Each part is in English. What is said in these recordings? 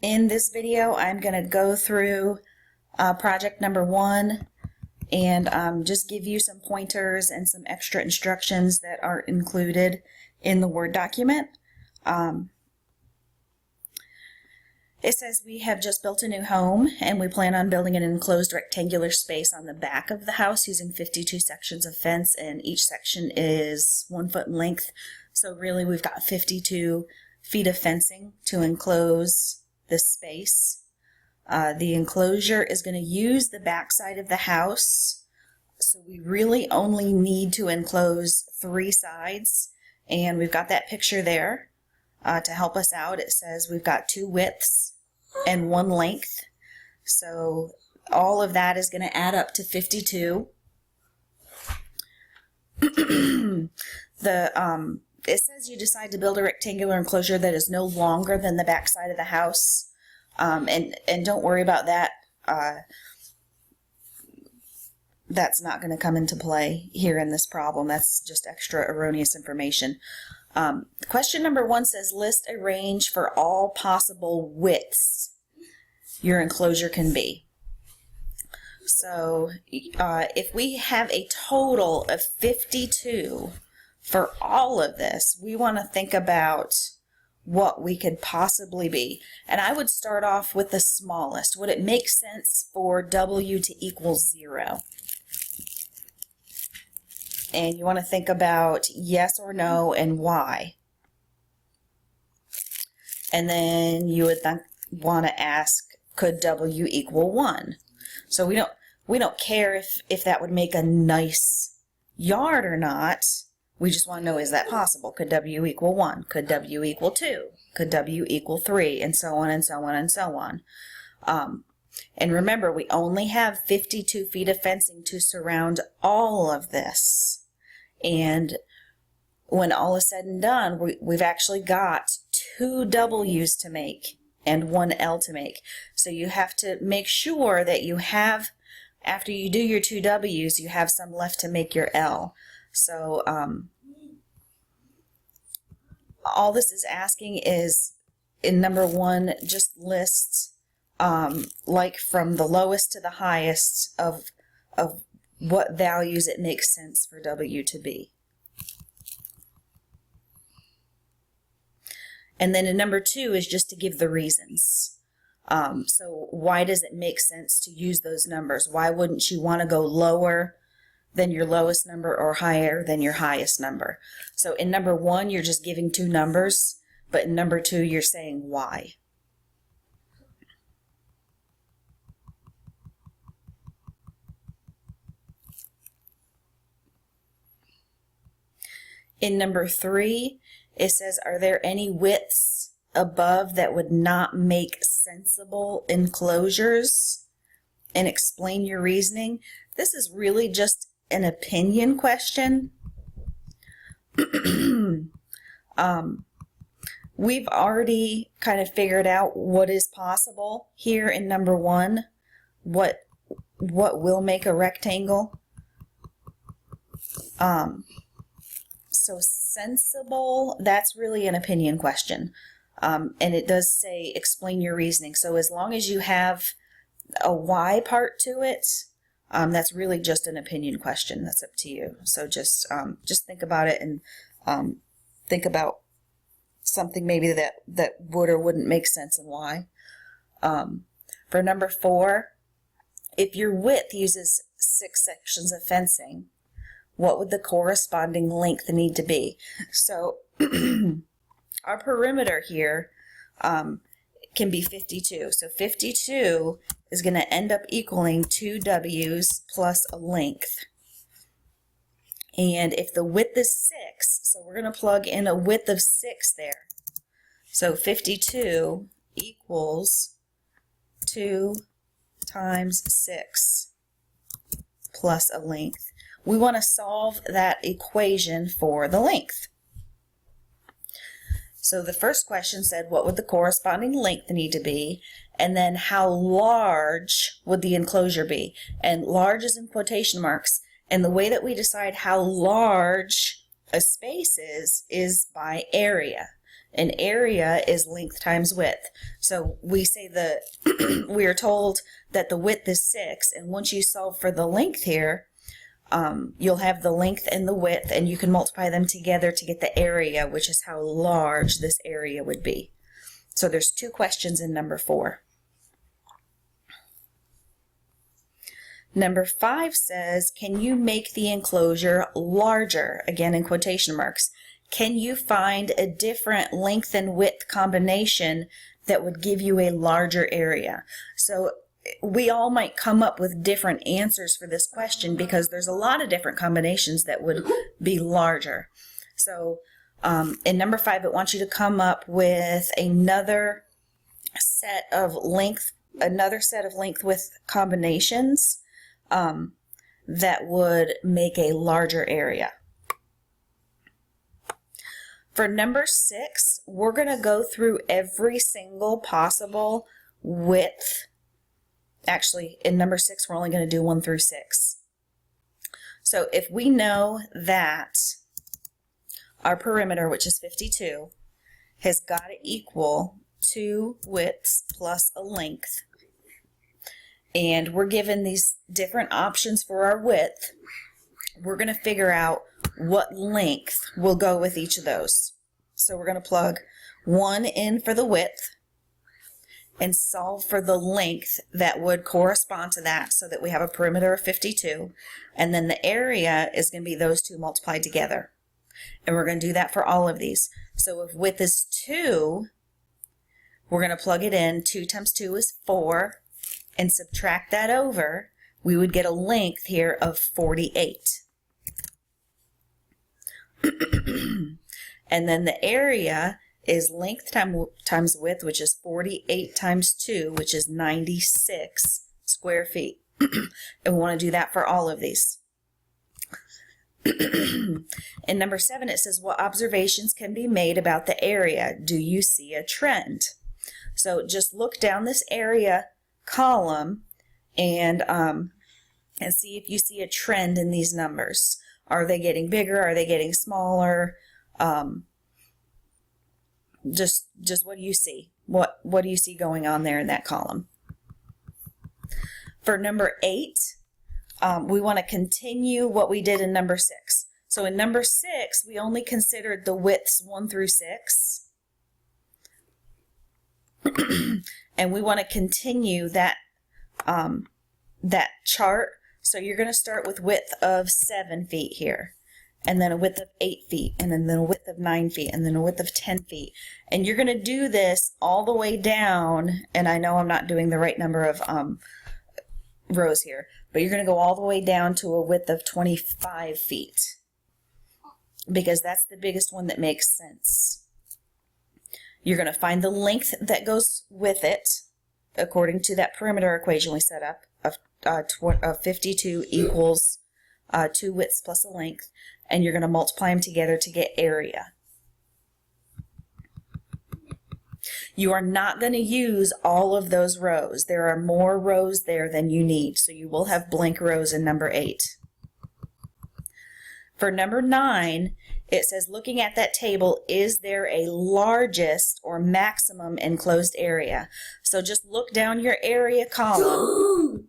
In this video, I'm going to go through project number 1 and just give you some pointers and some extra instructions that are included in the Word document. It says we have just built a new home and we plan on building an enclosed rectangular space on the back of the house using 52 sections of fence, and each section is 1 foot in length. So really we've got 52 feet of fencing to enclose this space. The enclosure is going to use the back side of the house, so we really only need to enclose 3 sides, and we've got that picture there to help us out. It says we've got 2 widths and 1 length, so all of that is going to add up to 52. It says you decide to build a rectangular enclosure that is no longer than the back side of the house, and don't worry about that. That's not going to come into play here in this problem. That's just extra erroneous information. Question number 1 says list a range for all possible widths your enclosure can be. So if we have a total of 52 for all of this, we want to think about what we could possibly be. And I would start off with the smallest. Would it make sense for W to equal 0? And you want to think about yes or no and why. And then you would want to ask, could W equal 1? So we don't care if that would make a nice yard or not. We just want to know, is that possible? Could W equal 1? Could W equal 2? Could W equal 3? And so on and so on and so on. And remember, we only have 52 feet of fencing to surround all of this. And when all is said and done, we've actually got 2 W's to make and 1 L to make. So you have to make sure that you have, after you do your 2 W's, you have some left to make your L. So all this is asking is, in number 1, just list like from the lowest to the highest of what values it makes sense for W to be. And then in number 2 is just to give the reasons. So why does it make sense to use those numbers? Why wouldn't you want to go lower than your lowest number or higher than your highest number? So in number 1, you're just giving 2 numbers, but in number 2, you're saying why. In number 3, it says, are there any widths above that would not make sensible enclosures? And explain your reasoning. This is really just an opinion question. We've already kind of figured out what is possible here in number 1. What will make a rectangle. So sensible, that's really an opinion question. And it does say explain your reasoning. So as long as you have a why part to it, that's really just an opinion question. That's up to you. So just think about it and think about something maybe that would or wouldn't make sense and why. For number 4, if your width uses 6 sections of fencing, what would the corresponding length need to be? So our perimeter here can be 52. So 52 is going to end up equaling 2 W's plus a length. And if the width is 6, so we're going to plug in a width of 6 there. So 52 equals 2 times 6 plus a length. We want to solve that equation for the length. So the first question said, what would the corresponding length need to be? And then how large would the enclosure be? And large is in quotation marks. And the way that we decide how large a space is by area. An area is length times width. So we say we are told that the width is 6, and once you solve for the length here, you'll have the length and the width, and you can multiply them together to get the area, which is how large this area would be. So there's 2 questions in number 4. Number 5 says, can you make the enclosure larger? Again, in quotation marks. Can you find a different length and width combination that would give you a larger area? So we all might come up with different answers for this question because there's a lot of different combinations that would be larger. So in number 5, it wants you to come up with another set of length width combinations that would make a larger area. For number 6, we're going to go through every single possible width. Actually, in number 6, we're only going to do 1 through 6. So if we know that our perimeter, which is 52, has got to equal 2 widths plus a length, and we're given these different options for our width, we're going to figure out what length will go with each of those. So we're going to plug 1 in for the width and solve for the length that would correspond to that, so that we have a perimeter of 52, and then the area is going to be those 2 multiplied together. And we're going to do that for all of these. So if width is 2, we're going to plug it in. 2 times 2 is 4, and subtract that over, we would get a length here of 48. And then the area is length times width, which is 48 times 2, which is 96 square feet. And we want to do that for all of these. In number 7, it says, what observations can be made about the area? Do you see a trend? So just look down this area column and see if you see a trend in these numbers. Are they getting bigger? Are they getting smaller? Just what do you see? What do you see going on there in that column? For number 8, we want to continue what we did in number 6. So in number 6, we only considered the widths 1 through 6. And we want to continue that chart. So you're going to start with width of 7 feet here, and then a width of 8 feet, and then a width of 9 feet, and then a width of 10 feet. And you're going to do this all the way down, and I know I'm not doing the right number of rows here, but you're going to go all the way down to a width of 25 feet, because that's the biggest one that makes sense. You're going to find the length that goes with it, according to that perimeter equation we set up, of 52 equals 2 widths plus a length, and you're going to multiply them together to get area. You are not going to use all of those rows. There are more rows there than you need, so you will have blank rows in number 8. For number 9, it says, looking at that table, is there a largest or maximum enclosed area? So just look down your area column.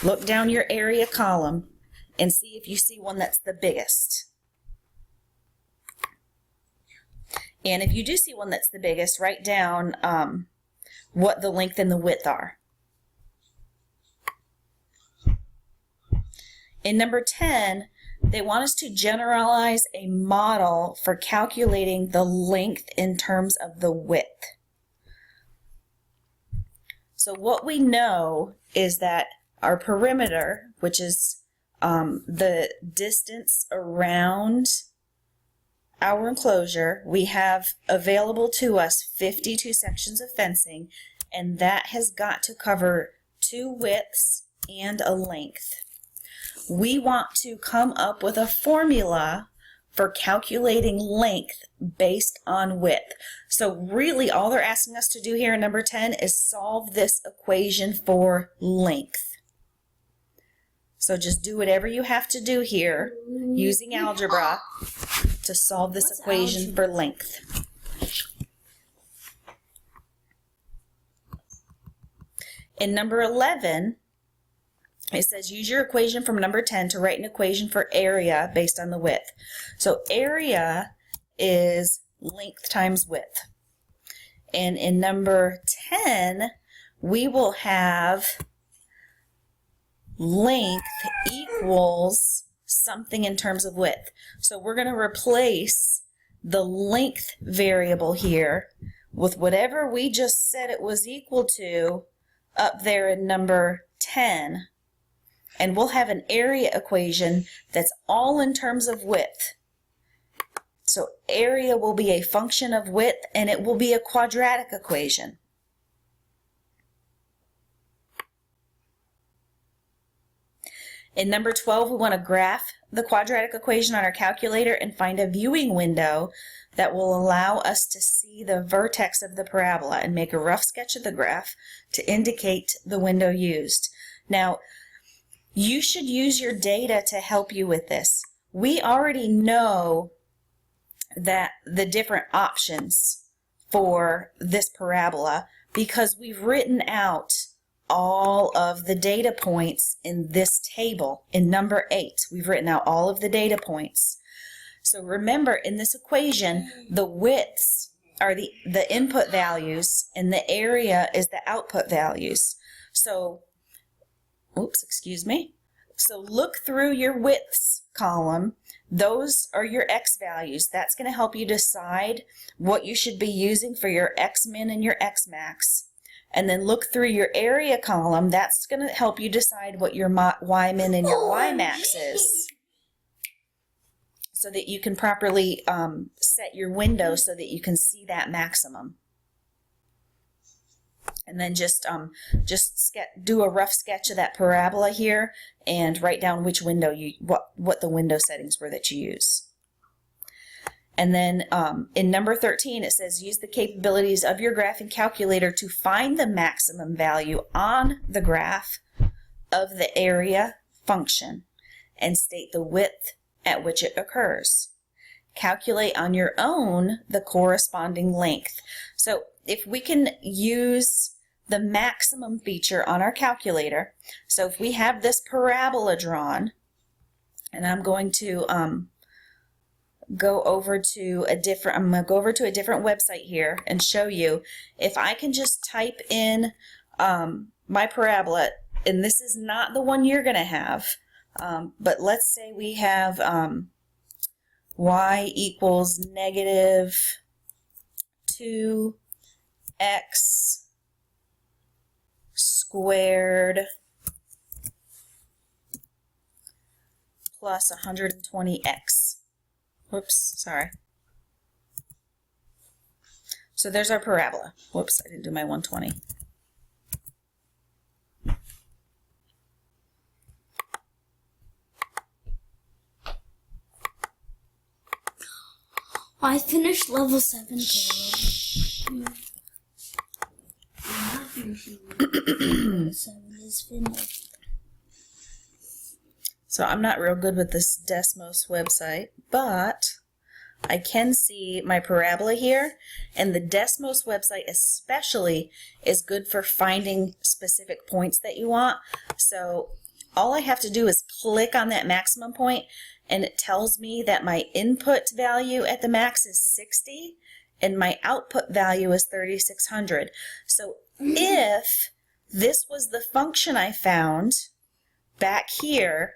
Look down your area column and see if you see one that's the biggest. And if you do see one that's the biggest, write down what the length and the width are. In number 10, they want us to generalize a model for calculating the length in terms of the width. So what we know is that our perimeter, which is the distance around our enclosure, we have available to us 52 sections of fencing, and that has got to cover 2 widths and a length. We want to come up with a formula for calculating length based on width. So really all they're asking us to do here in number 10 is solve this equation for length. So just do whatever you have to do here using algebra to solve this equation for length. In number 11, it says use your equation from number 10 to write an equation for area based on the width. So area is length times width. And in number 10, we will have length equals something in terms of width. So we're going to replace the length variable here with whatever we just said it was equal to up there in number 10. And we'll have an area equation that's all in terms of width. So area will be a function of width, and it will be a quadratic equation. In number 12, we want to graph the quadratic equation on our calculator and find a viewing window that will allow us to see the vertex of the parabola and make a rough sketch of the graph to indicate the window used. Now, you should use your data to help you with this. We already know that the different options for this parabola because we've written out all of the data points in this table. In number 8, we've written out all of the data points. So remember, in this equation, the widths are the input values and the area is the output values. So, So look through your widths column. Those are your x values. That's going to help you decide what you should be using for your x min and your x max. And then look through your area column. That's going to help you decide what your y min and your y max is, so that you can properly set your window so that you can see that maximum. And then just do a rough sketch of that parabola here and write down which window what the window settings were that you use. And then in number 13, it says use the capabilities of your graphing calculator to find the maximum value on the graph of the area function and state the width at which it occurs. Calculate on your own the corresponding length. So if we can use the maximum feature on our calculator, so if we have this parabola drawn, and I'm going to go over to a different website here and show you. If I can just type in my parabola, and this is not the one you're going to have, but let's say we have y equals negative 2x squared plus 120x. Whoops, sorry. So there's our parabola. Whoops, I didn't do my 120. I finished level 7, Caleb. I'm not finishing level 7 is finished. So I'm not real good with this Desmos website, but I can see my parabola here, and the Desmos website especially is good for finding specific points that you want. So all I have to do is click on that maximum point, and it tells me that my input value at the max is 60 and my output value is 3600. So if this was the function I found back here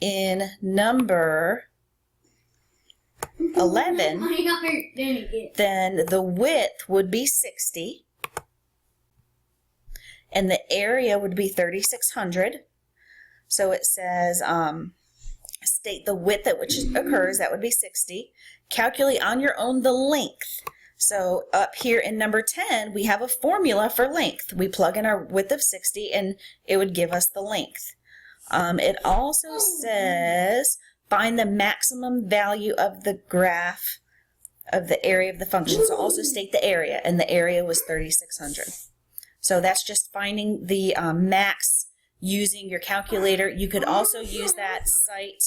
in number 11, then the width would be 60 and the area would be 3600. So it says state the width at which it occurs, that would be 60. Calculate on your own the length. So up here in number 10, we have a formula for length. We plug in our width of 60 and it would give us the length. It also says find the maximum value of the graph of the area of the function. So also state the area, and the area was 3600. So that's just finding the max using your calculator. You could also use that site,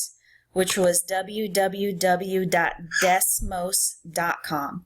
which was www.desmos.com.